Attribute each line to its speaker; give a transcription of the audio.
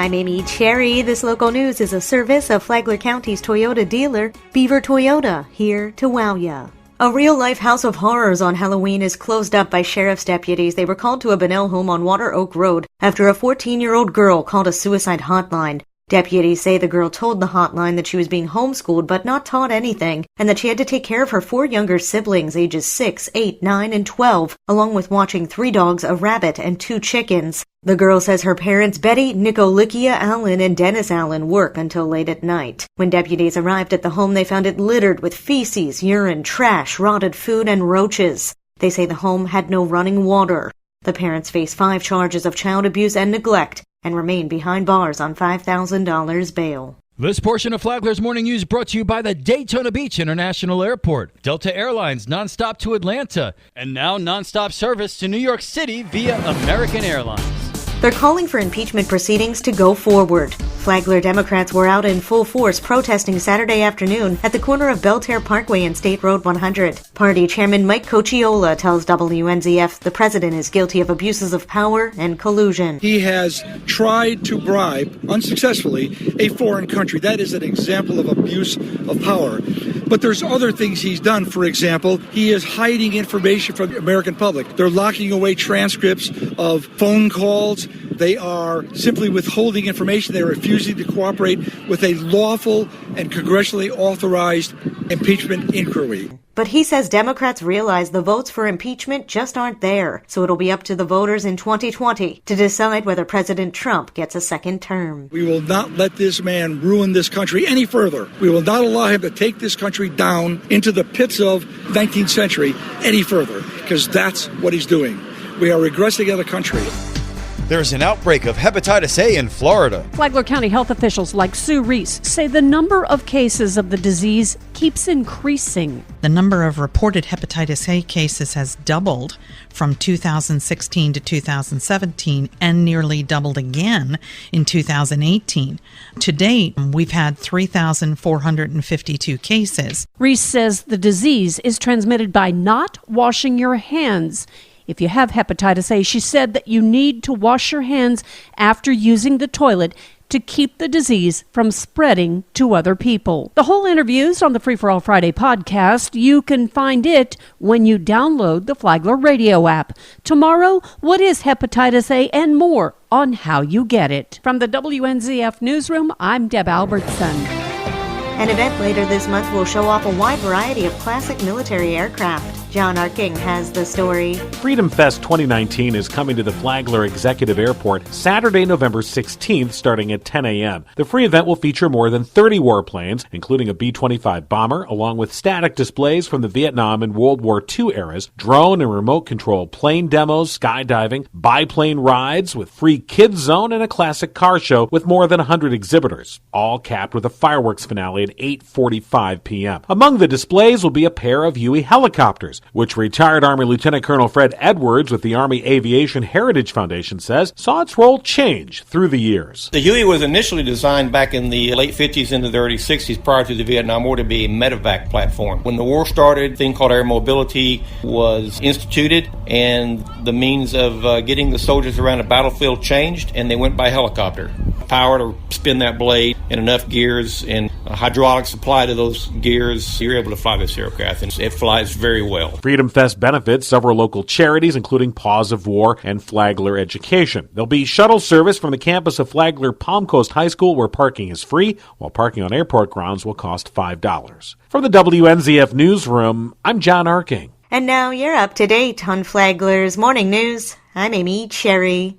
Speaker 1: I'm Amy Cherry. This local news is a service of Flagler County's Toyota dealer, Beaver Toyota, here to wow ya. A real-life house of horrors on Halloween is closed up by sheriff's deputies. They were called to a Bunnell home on Water Oak Road after a 14-year-old girl called a suicide hotline. Deputies say the girl told the hotline that she was being homeschooled but not taught anything, and that she had to take care of her 4 younger siblings, ages 6, 8, 9, and 12, along with watching 3 dogs, a rabbit, and 2 chickens. The girl says her parents, Betty, Nicolikia Allen, and Dennis Allen, work until late at night. When deputies arrived at the home, they found it littered with feces, urine, trash, rotted food, and roaches. They say the home had no running water. The parents face 5 charges of child abuse and neglect and remain behind bars on $5,000 bail.
Speaker 2: This portion of Flagler's Morning News brought to you by the Daytona Beach International Airport, Delta Airlines nonstop to Atlanta, and now nonstop service to New York City via American Airlines.
Speaker 1: They're calling for impeachment proceedings to go forward. Flagler Democrats were out in full force protesting Saturday afternoon at the corner of Belterre Parkway and State Road 100. Party Chairman Mike Cocciola tells WNZF the president is guilty of abuses of power and collusion.
Speaker 3: He has tried to bribe, unsuccessfully, a foreign country. That is an example of abuse of power. But there's other things he's done. For example, he is hiding information from the American public. They're locking away transcripts of phone calls. They are simply withholding information. They are refusing to cooperate with a lawful and congressionally authorized impeachment inquiry.
Speaker 1: But he says Democrats realize the votes for impeachment just aren't there, so it'll be up to the voters in 2020 to decide whether President Trump gets a second term.
Speaker 3: We will not let this man ruin this country any further. We will not allow him to take this country down into the pits of 19th century any further, because that's what he's doing. We are regressing as a country.
Speaker 4: There's an outbreak of hepatitis A in Florida.
Speaker 5: Flagler County health officials like Sue Reese say the number of cases of the disease keeps increasing.
Speaker 6: The number of reported hepatitis A cases has doubled from 2016 to 2017 and nearly doubled again in 2018. To date, we've had 3,452 cases.
Speaker 5: Reese says the disease is transmitted by not washing your hands. If you have hepatitis A, she said that you need to wash your hands after using the toilet to keep the disease from spreading to other people. The whole interview is on the Free for All Friday podcast. You can find it when you download the Flagler radio app. Tomorrow, what is hepatitis A and more on how you get it. From the WNZF Newsroom, I'm Deb Albertson.
Speaker 1: An event later this month will show off a wide variety of classic military aircraft. John Arking has the story.
Speaker 7: Freedom Fest 2019 is coming to the Flagler Executive Airport Saturday, November 16th, starting at 10 a.m. The free event will feature more than 30 warplanes, including a B-25 bomber, along with static displays from the Vietnam and World War II eras, drone and remote control plane demos, skydiving, biplane rides with free kids zone, and a classic car show with more than 100 exhibitors, all capped with a fireworks finale at 8:45 p.m. Among the displays will be a pair of Huey helicopters, which retired Army Lieutenant Colonel Fred Edwards with the Army Aviation Heritage Foundation says saw its role change through the years.
Speaker 8: The Huey was initially designed back in the late 50s into the early 60s prior to the Vietnam War to be a medevac platform. When the war started, a thing called air mobility was instituted, and the means of getting the soldiers around a battlefield changed, and they went by helicopter. Power to spin that blade and enough gears and hydraulic supply to those gears, you're able to fly this aircraft, and it flies very well.
Speaker 7: Freedom Fest benefits several local charities, including Paws of War and Flagler Education. There'll be shuttle service from the campus of Flagler Palm Coast High School, where parking is free, while parking on airport grounds will cost $5. From the WNZF Newsroom, I'm John Arking.
Speaker 1: And now you're up to date on Flagler's Morning News. I'm Amy Cherry.